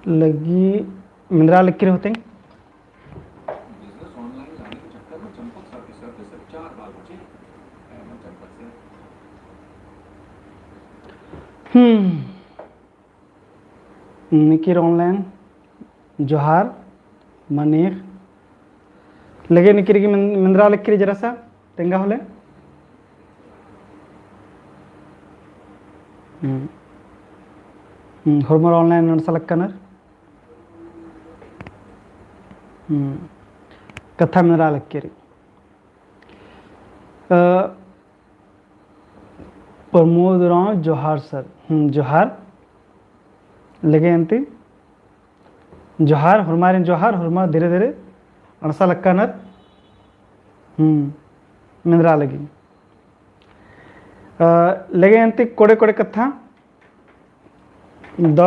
लगी मिंद्रा लकीर होते हैं। बिजनेस ऑनलाइन लाने के चक्कर में चंपक सर के सर पे सिर्फ 4 बाल बचे। अहमद चंपक से निकिर ऑनलाइन जोहार मनीर लगे निकिर की मिंद्रा लकीर जरा सा तेंगा होले हॉर्मोन ऑनलाइन नडसलक्कनर कथा मिंद्रा लकीरी प्रमोद राव जोहार सर जोहार लगे अंति जोहार हुरमारिन जोहार हुरमार धीरे धीरे अणसा लक्कानर मिंद्रा लगी लगे अंति कोड़े कोड़े कथा द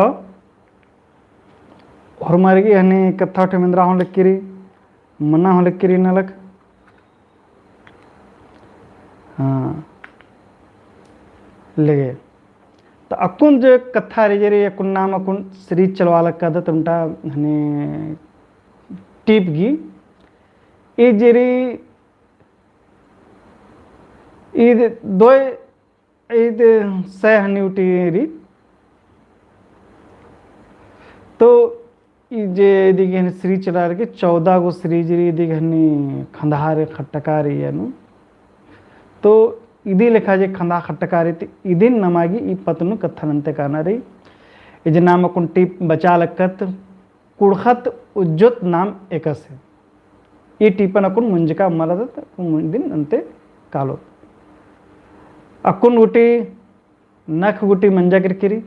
हुरमारी हनी कथा उठे मिंद्रा हो लक्कीरी मना हो लक्कीरी नलक हाँ लगे तो अकुन जो कथा रेजरी अकुन नाम अकुन श्री चलवालक का तुमटा हने टीप गी ये जेरी ईद दो ईद सह हनी उठी तो जे दिगे हनी श्री चला के 14 गो श्री जरी दिगे हनी खंधार खट्टकारी यानु तो इदी लेखा जे खंदा खट्टकारी इदिन नमागी ई पतनु कथनंते काना रही इज नाम कुन टीप बचा लकत कुड़खत उज्जत नाम एकस है ये टीपन अकुन मुंजका मलदत दिन अंते कालो अकुन गुटी नख गुटी मंजा किरकिरी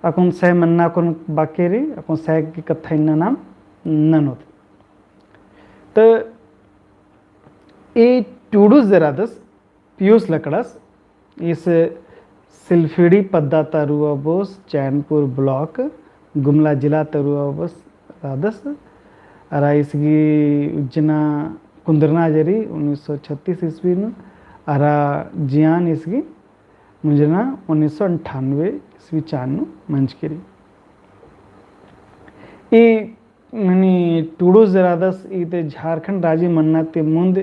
अकुन सह मन्ना अकुन बाकेरी अकुन सह की कथा इन्ना नाम नन होती तो ये टूडू जरादस पीयूष लकड़स इस सिलफीड़ी पद्दा तरुआ बोस चैनपुर ब्लॉक गुमला जिला तरुआ बोस रादस अरा इसकी उज्जना कुंदरना जरी 1936 ईस्वी में अरा जियान इसकी मुंजना 1998 ईस्वी चानु मंचकिरी ई मनी टूडू जरादस इते झारखंड राज्य मन्नाते मुंद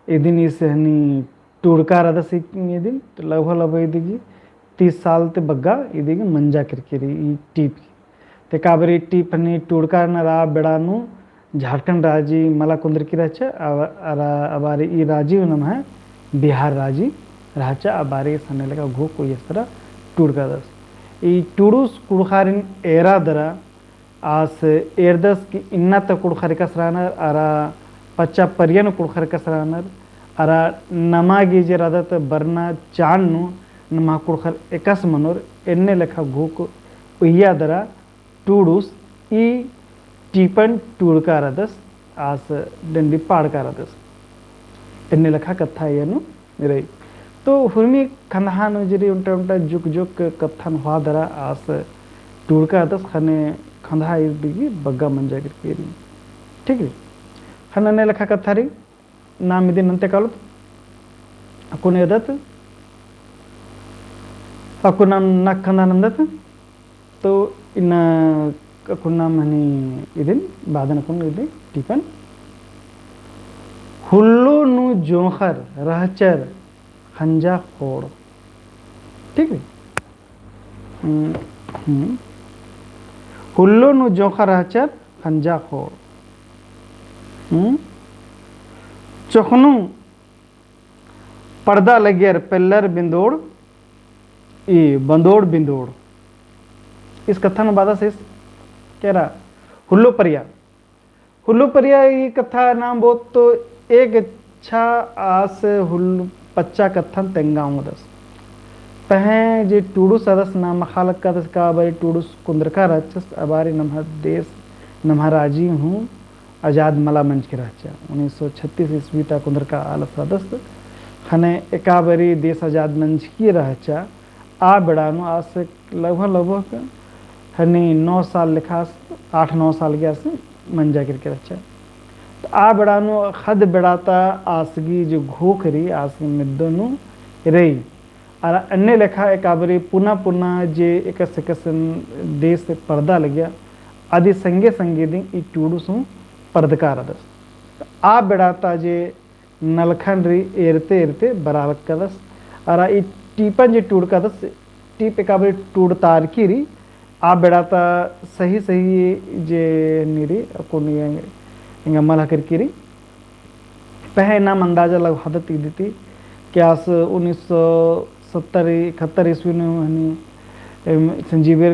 इदिन इस हनी टूड़का रदस दिन तो लगभग इदिगी 30 साल ते बग्गा इदिगी मंजा किरकिरी ई टीप ते काबरी टीप हनी टूड़का न रा बेड़ानु झारखंड राज्य मला कुंदर की रच अबारी ई राजीव नम है बिहार राज्य राचा अबारी सने लगा घो कोई इस तरह टूड़का दस ई टूडूस कुड़खारिन एरा दरा आस एरदस की इन्ना तक कुड़खारी कसरानर अरा पच्चा परियन कुड़खारी कसरानर अरा नमागी जे रादत बरना चान्नु नमा कुड़खर एकस मनोर एन्ने लेखा घूक उहिया दरा टूडूस ई टीपन टूड़का रदस आस डंडी पाड़का रदस एन्ने लेखा कथा येनु रही तो हुर्मी खंधान जरी उल्टा उल्टा जुक जुक कथन हुआ दरा आस टूड़का रदस खने खंधा इर्दिगी बग्गा मंजा करके ठीक है खनने लेखा कथा रही नाम इदिन अंते कालो अकुन यदत अकुन नाम नखंदानंदत तो इन अकुन नाम हनी इदिन बादन अकुन इदिन टीपन हुल्लो नु जोखर रहचर खंजा खोड़ ठीक है हुल्लो नु जोखर रहचर खंजा खोड़ चोखनु पर्दा लगियर पेल्लर बिंदोड़ ई बंदोड़ बिंदोड़ इस कथा में बाधा से कह रहा हुल्लो परिया ये कथा नाम बहुत तो एक अच्छा आस हुल्लू पच्चा कथन तेंगाऊं दस पहे जे टूडू सदस नाम खालक का बड़ी टूडू कुंद्रका रचस अबारी नमह देश नमह राजी हूँ आज़ाद मला मंच के रहचा 1936 ईस्वी तक उधर का आल सदस्य खने एकाबरी देश आज़ाद मंच की रहचा आ बेड़ानो आज से लगभग हनी 9 साल लिखा 8-9 साल गया से मंजा करके रचा तो आ बेड़ानो खद बेड़ाता आसगी जो घोखरी आसगी मिद्दनु रही और अन्य लेखा एकाबरी पुनः जे एक देश से पर्दा लग गया आदि संगे संगे दिन ई टूडू सु पर्दकार अदस आ बेड़ाता जे नलखन री एरते एरते बराबर कदस और ई टीपन जे टूड कदस टीप एकाबरी टूड तार की री आ बेड़ाता सही जे नीरी कोनी इंगा मल हकर की री पह नाम अंदाजा लग हदत दी कि आस 1970-71 ईस्वी में संजीवर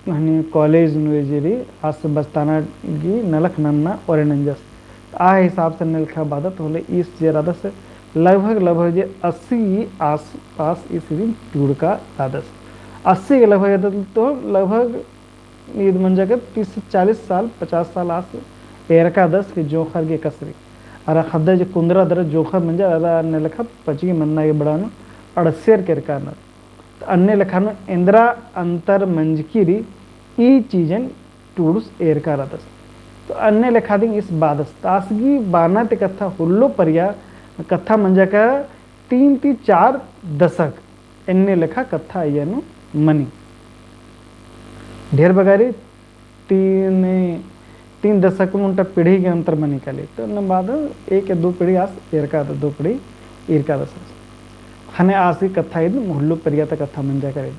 हनी कॉलेज नुजेरी आस बस्ताना गी नलख नन्ना और नंजस आ हिसाब से नलखा बादत होले इस जे रादस लगभग जे 80 आस पास इस दिन टूड़ का रादस 80 के लगभग तो लगभग ईद मंजा के 30 से 40 साल 50 साल आस एरका दस के जोखर के कसरी अरा खद्दा जो कुंदरा दर जोखर मंजा अरा नलखा पची मन्ना के बड़ानो अड़सेर के रकाना अन्य लखानो इंदिरा अंतर मंजकीरी ई चीजन टूडुस एर का रदस तो अन्य लेखा दिन इस बादस तासगी बाना ते कथा हुल्लो परिया कथा मंजा का 3-4 दशक अन्य लेखा कथा यनु मनी ढेर बगारी 3 दशक में उनका पीढ़ी के अंतर मनी का ले तो न बाद 1 या 2 पीढ़ी आस एर का 2 पीढ़ी एर का दस खने आसी कथा इद हुल्लु परिया तक कथा मंजा करे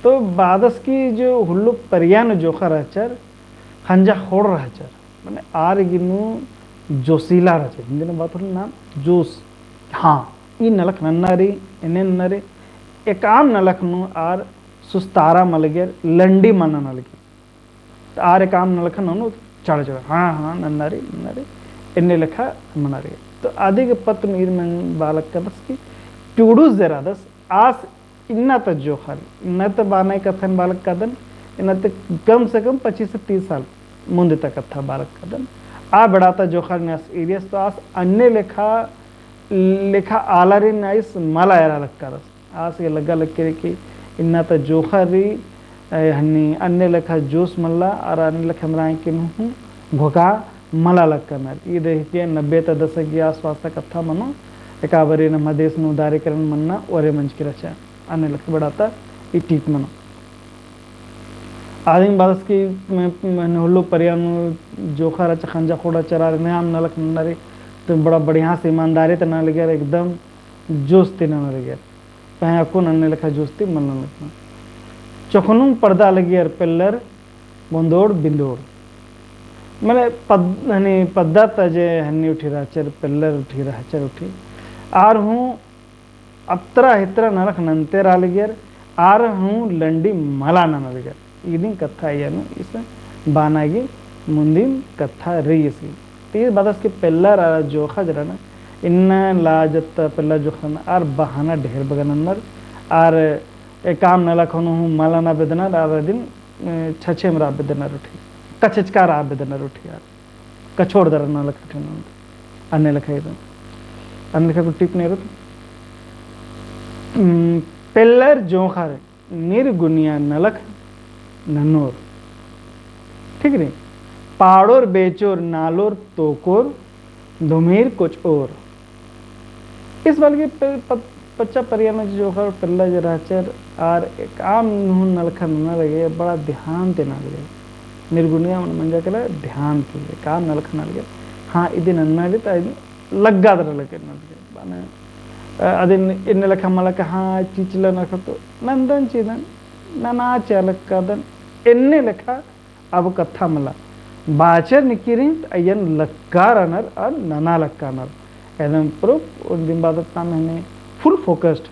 तो बादस की जो हुल्लु परिया न जोखा रहचर खंजा खोड़ रहचर माने आर गिनु जोशीला रहचर हिंदी में बात होल नाम जोश हाँ ई नलख नन्नारी इने नन्नारी एक आम नलख नु आर सुस्तारा मलगेर लंडी मन नलगी तो आर एक आम नलख नु चढ़ हाँ नन्नारी इन्ने लेखा मनारी तो आदि के पत्र नीर में बालक का बस की टूडू जरा दस आस इन्ना तक जोखर इन्ना तक बाना कथन बालक कदन इन्ना तक कम से कम 25 से 30 साल मुंद तक कथा बालक कदन आ बढ़ाता जोखर ने एरियस तो आस अन्य लेखा आलारी नाइस माला यारा लग रस आस ये लगा लग के कि इन्ना तक जोखरी हन्नी अन्य लेखा जोश मल्ला और अन्य लेखा मराए के हूँ घोका मला लग करना ये देखिए 90 दशक के आसपास तक कथा मनो एकाबरी ನಮ್ಮ ದೇಶನ ಉದಾರೀಕರಣ ಮನ್ನ ಒರೆ ಮಂಚಿಕೆ ರಚ अन्य लख बढ़ाता ई टीक मनो आदिम बादस की हुल्लु परियानु जोखा रच खंजा खोड़ा चरा नयाम नलख नरे तो बड़ा बढ़िया से ईमानदारी तो ना लगे एकदम जोस्ती ना लगे पह अकुन अन्य लखा जोस्ती मन लगना चखनुम पर्दा लगी यार पिल्लर बंदोड़ बिंदोड़ मैंने पद्दा तजे हन्नी उठी राचर पिल्लर उठी राचर उठी आर हूँ अत्रा हित्रा नरक नंते रालगेर आर हूँ लंडी मला नलगेर इदिन कथा यनु इस बानागी मुंदिम कथा रही इसकी तीस बादस के पिल्लर आर जोखा जराना इन लाजत पिल्लर जोखा आर बहाना ढेर बगनर आर काम नलखनु हूँ मला ना बेदना आर दिन छछे मरा बेदना उठी कछचकार आ बेदना उठी यार कछोड़ दर नलख उठी अन्य लखा अन्य लखा को टिप नहीं रहती पिल्लर जोखर निर्गुनिया नलख ननोर ठीक नहीं पाड़ोर बेचोर नालोर तोकोर धुमीर कुछ और इस बाल के पच्चा परियान जोखर पिल्लर जराचर और एक आम नलखा न लगे बड़ा ध्यान देना लगे निर्गुनिया मंजा के ध्यान के काम नलखा न लगे हाँ इधर नन्ना तो लग्गा दर लगे न अदिन इन लखा मलक हाँ चिचल नखतो नंदन चिदन नना चलक कदन इन्ने लखा अब कथा मला बाचर निकिरिन अयन लक्कार अनर और नना लक्कानर एकदम प्रूफ उन दिन बाद नाम है फुल फोकस्ड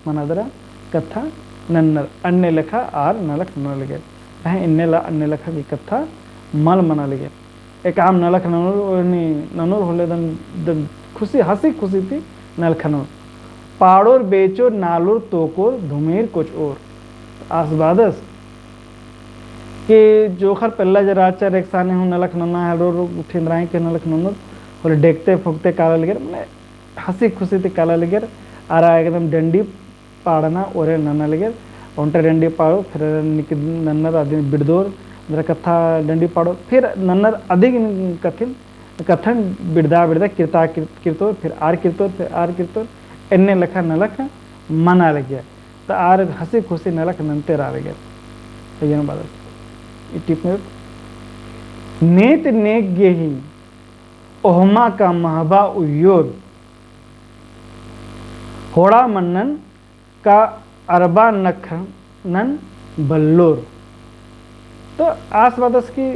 मनादरा कथा नन्नर अन्य लखा आर नलख न लगे इन्ने ला अन्य लखा की कथा मल मना लगे एक आम नलख ननूर होले दन खुशी हंसी खुशी थी नलखनूर पाड़ोर बेचोर नालोर तोकोर धुमेर कुछ और आसबादस कि जोखर पहला जरा आचार एक साने हूँ नलक नन्ना हेलो ठेंद्राई के नलक नन्नो और देखते फुकते काला लगे मैंने हंसी खुशी ते काला लगे आरा एकदम डंडी पाड़ना और नन्ना लगे उन्टे डंडी पाड़ो फिर निक नन्नर आदि बिड़दोर मेरा कथा डंडी पाड़ो फिर नन्नर अधिक कथिन कथन बिड़दा बिड़दा किरता किरतो फिर आर किरतो एन्ने लखा नलक मना लगे तो आर हंसी खुशी नलक नंते रा लगे ये बात टिप में नेत नेक गेही ओहमा का महबा उयोर होड़ा मन्नन का अरबा नखनन बल्लोर। तो आस बादस की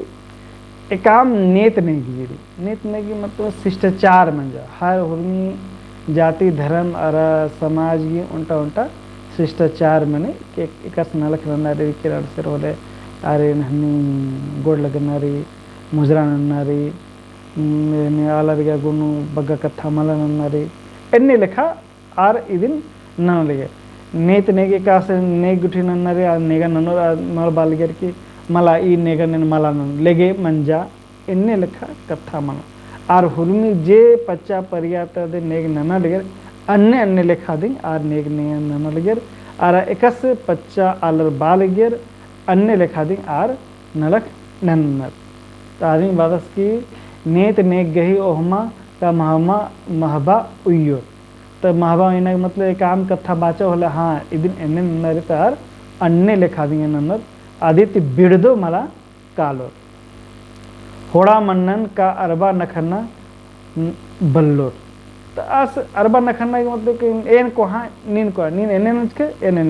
एकाम नेत नेगी मतलब शिष्टाचार मंजा हर हुर्मी जाति धर्म और समाज की उल्टा उल्टा शिष्टाचार मने के एकस नलक नन्नारी किरण से रोले आरे नहनी गोड़ लगनारी मुजरा नन्नारी ने आलरिया गुनु बग्गा कथा मला नन्नारी एन्ने लेखा आर इदिन नन लगे नेत नेगे कासे नेग गुठी नन्नारी आ नेगा ननो नर बालगेर की मला ई नेगा ने मला नन लेगे मंजा एन्ने लेखा कथा मला आर हुर्मी जे पच्चा परियात दे नेग नना लगे अन्य अन्य लेखा दिन आर नेग ने नना लगे आर एकस पच्चा आलर बालगेर अन्य लेखा दिन आर नलक नन्नर। तो आदमी बादस की नेत नेक गही ओहमा का महबा उयोर। तो महबा इना मतलब एक आम कथा बाचा होले हाँ इदिन एन्ने नन्नर तार अन्य लेखा दिन नन्नर आदित्य बिड़दो मला कालो होड़ा मन्नन का अरबा नखन्ना बल्लोर। तो आस अरबा नखन्ना के मतलब कि एन को हाँ नीन को नीन एने नच के एने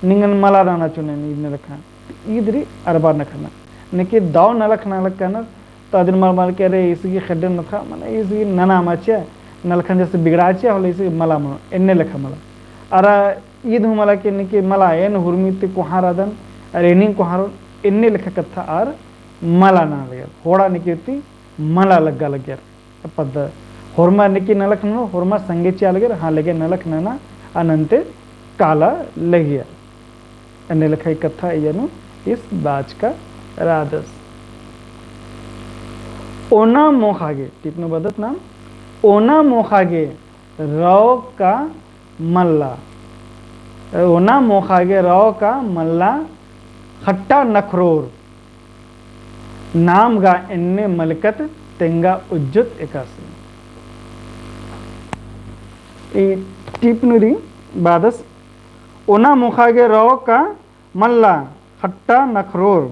निंगन मला राना चुने नीन रखा इधरी अरबा नखन्ना नेके दाव नलक नलक करना तो अदिन मार मार के अरे इसकी खड्डे नखा माने इसकी नना माचे नलखन जैसे बिगड़ाचे होले इसी मला मन एने लेखा मला अरा ईद मला के नेके मला एन हुर्मिते कोहारादन अरे एनी कोहारो एने लेखा कथा आर मला ना लगे होड़ा निकेती मला लग्गा लगे पद होरमा निकी नलक न होरमा संगे चे लगे हाँ लगे नलक नना अनंते काला लगे एने लेखा कथा येनु इस बाज का राधस ओना मोखागे टिपनो बदत नाम ओना मोखागे रौ का मल्ला ओना मोखागे रौ का मल्ला खट्टा नखरोर नाम गा इन्ने मलकत तेंगा उज्जुत एकासी। टिपनुरी बादस ओना मोखागे रौ का मल्ला खट्टा नखरोर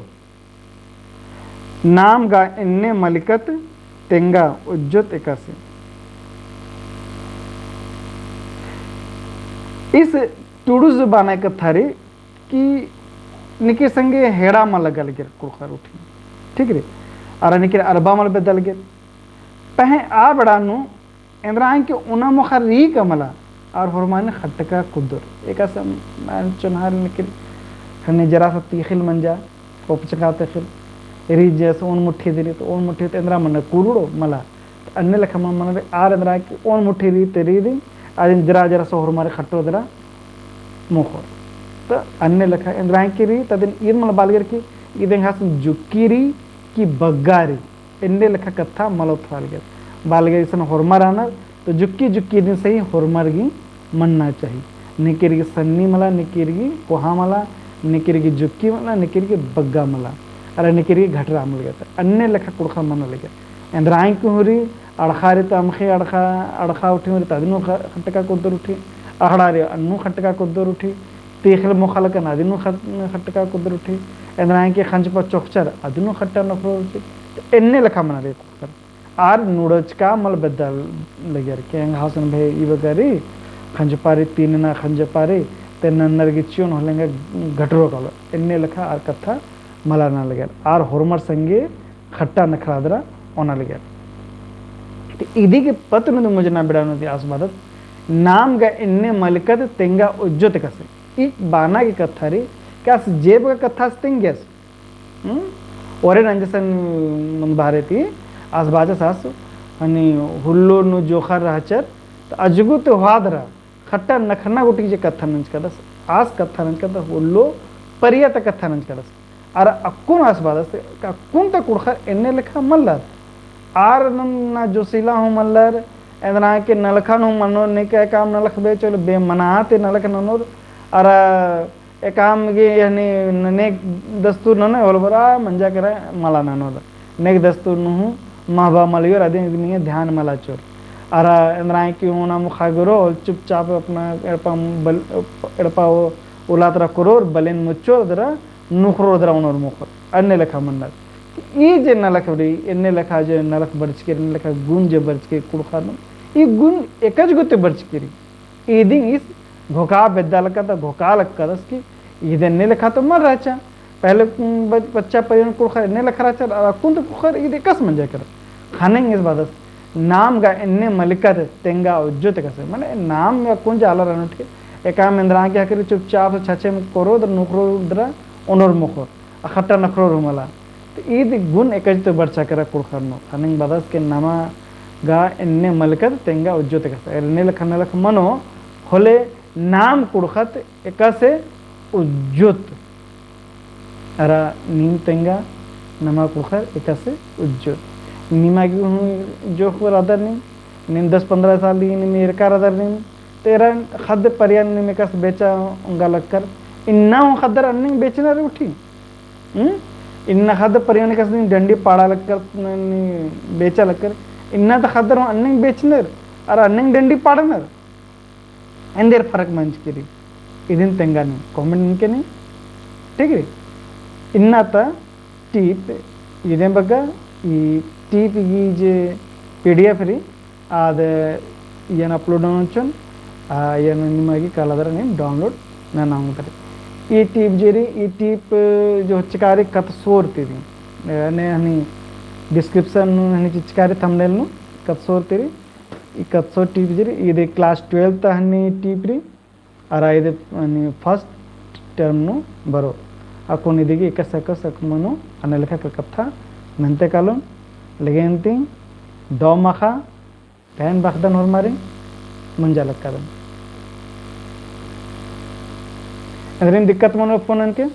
नाम गा इन्ने मलिकत तेंगा उज्जुत एकासी। इस टूडू जुबाना कथारी कि निके संगे हेड़ा मल गल गिर कुखर उठी ठीक रे और निके अरबा मल बदल गिर पहे आ बड़ानु इंद्रान के उना मुखर री कमला और फरमान खटका कुदर एक असम मान चुनहार निके हने जरा सा तीखिल मंजा कोपचका तीखिल री जैसे ओन मुट्ठी दिली तो ओन मुट्ठी इंद्रा मन कुरुड़ो मला अन्य लख मन आर इंद्रा की ओन मुट्ठी री तेरी दी आज जरा जरा सो हमारे खट्टो जरा मुखर तो अन्य लखा इंद्रा की री तदिन ईद मल बालगर की ईद हास जुक्कीरी की बग्गारी इन्ने लखा कथा मलोत बालगर बालगर सन होरमर आना तो जुक्की जुक्की दिन सही होरमर की मनना चाहिए निकिर की सन्नी मला निकिर की कोहा मला निकिर की जुक्की मला निकिर की बग्गा मला अरे निकिर की घटरा मल गया अन्य लखा कुड़खा मन लगे इंद्रा की हुरी अड़खारी तो अमखे अड़खा उठी हुरी तदिनो खटका कुदर उठी अहड़ारी अन्नू खटका कुदर उठी तीखल मुखालकन अदिनो खटका कुदर उठी इंद्रा की खंज पर चौकचर अदिनो खट्टा नखरो उठी एन्ने लखा मन रे कुकर आर नूडच का मल बदल लगे के हासन भे इवगरी खंज पारी तीन ना खंज पारी ते नन्नर की चियोन होलेंगे घटरो कलो एन्ने लखा आर कथा मला ना लगे आर होरमर संगे खट्टा नखरादरा ओना लगे इदी के पत्र में मुझे ना बिड़ानो थी आसबादत नाम गा इन्ने मलकत तेंगा उज्जत कसे एक बाना की कथा री क्या जेब का कथा स्तिंगेस ओरे नंजसन मन बारे थी आसबाजा सास अनि हुल्लो नु जोखर रहचर तो अजगु तो हादरा खट्टा नखना गुटी जे कथा नंज कदस आस कथा नंज कदस हुल्लो परियत कथा नंज कदस ಅರ ಅಕ್ಕೂನ್ ಆಸ್ಬಾದಸ್ತೆ ಅಕ್ಕೂನ್ ತ ಕುಡ್ಖರ್ ಎಣ್ಣೆ ಲೆಕ್ಕ ಮಲ್ಲರ್ ಆರ್ ನನ್ನ ಜೋಸಿಲಾ ಹೂँ ಮಲ್ಲರ್ एदना के नलखन हूँ मनो ने के काम नलख बे चलो बे मनाते नलख ननोर अर ए काम के यानी ने दस्तूर नने होल बरा मंजा करे मला ननोर ने दस्तूर नु महबा मलियोर अदे ने ध्यान मला चोर अर एदना के होना मुखा गरो चुपचाप अपना एड़पा उलात रखरोर बलेन मुच्चो दरा नुखरो दरा उनोर मुखर अन्य लेखा मन्नर ಈ जे नलख बरी एन्ने लेखा जे नलख बर्चके एन्ने लेखा गुण जे बर्चके कुड़खानो ಈ ಗುಣ एकच ಗೊತ್ತೆ ಬರ್ಚಿಕಿರಿ इदिंग इस घोका बेदालका तो घोका लगका दस की इदन्ने लेखा तो मर राचा पहले बच्चा परियन कुड़खा एन्ने लेखा राचा कुंत कुखर इदे कस मंजा कर खाने इस बात नाम गा एन्ने मलिका तेंगा उज्जत कसे माने नाम या कुंज आला रनट के एका मेंद्रा क्या करी चुपचाप छचे में करो दर नुखरो दरा ओनर मुखर अखटा नखरो रुमला तो ईद गुण एकच तो बर्चा कर कुड़खरनो खाने बादस के नामा गा एन्ने मलकत तेंगा उज्जत कसे एन्ने लख नलख मनो होले नाम कुड़खत एका से उज्जत अरा नीम तेंगा नमा कुखर एका से उज्जत नीमा की जो खबर अदर नीम 10-15 साल दी नीम एरकार अदर नीम तेरा खद परियान नीम एका से बेचा उंगा लगकर इन्ना हूँ खदर अन्निंग बेचना रे उठी इन्ना खद परियान का से डंडी पाड़ा लगकर बेचा लगकर इन्ना तो खदर अन्निंग बेचनर और अन्निंग डंडी पाड़नर अंदर फर्क मंच करी इदिन तेंगानी कमेंट इनके नहीं ठीक है इन्ना ता टीप इदे बग्गा ಈ टीप की जे PDF री आद येन अपलोड अनचन येन निमागी कालादर नेम डाउनलोड ना नांगतरे ಈ टीप जेरी ಈ टीप जो चिकारी कत सोरतीरी ने हनी डिस्क्रिप्शन हनी चिकारी थंबनेल नु कत सोरतीरी ಈ ಕತ್ ಸೋ टीप जेरी इदे क्लास 12 ता हनी टीप री अरा इदे हनी फर्स्ट टर्म नु बरो अकोन इदिगे एकसक मनो अनलेखा कथा नंते कालो लेगेंती दो मखा पैन बखदन और मारे मंजा लक्कादन अदरिन दिक्कत मनो फोन के